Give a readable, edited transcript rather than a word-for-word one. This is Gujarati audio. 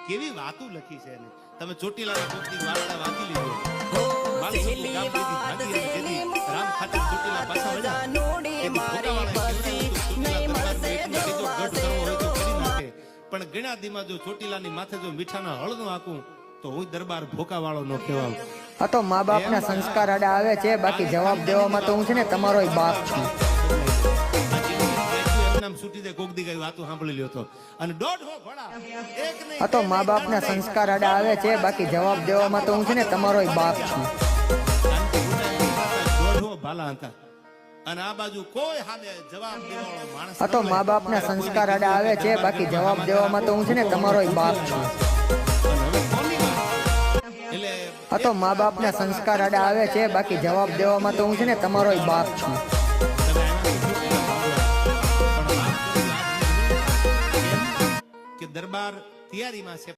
કેવી વાતો લખી છે એને. તમે ચોટીલાના કોકની વાર્તા વાંચી લીધો. રામ ખાતર ચોટીલા પાછા વળ્યા. પણ ગણ્યા દીમાં જો ચોટીલાની માથે જો મીઠાના હળનું આકું તો હું દરબાર ભોકાવાળો નો કહેવાઉં. આ તો મા બાપના સંસ્કાર આડા આવે છે, બાકી જવાબ દેવામાં તો હું છે ને તમારો બાપ છું. આ તો મા બાપના સંસ્કાર આડા આવે છે, બાકી જવાબ દેવામાં તો હું છે ને તમારો બાપ છું. અને આ બાજુ કોઈ સામે જવાબ દેવાવાળો માણસ. આ તો મા બાપના સંસ્કાર આડા આવે છે, બાકી જવાબ દેવામાં તો હું છે ને તમારો બાપ છું. આ તો મા બાપના સંસ્કાર આડા આવે છે, બાકી જવાબ દેવામાં તો હું છે ને તમારો બાપ છું. કે દરબાર તૈયારીમાં છે.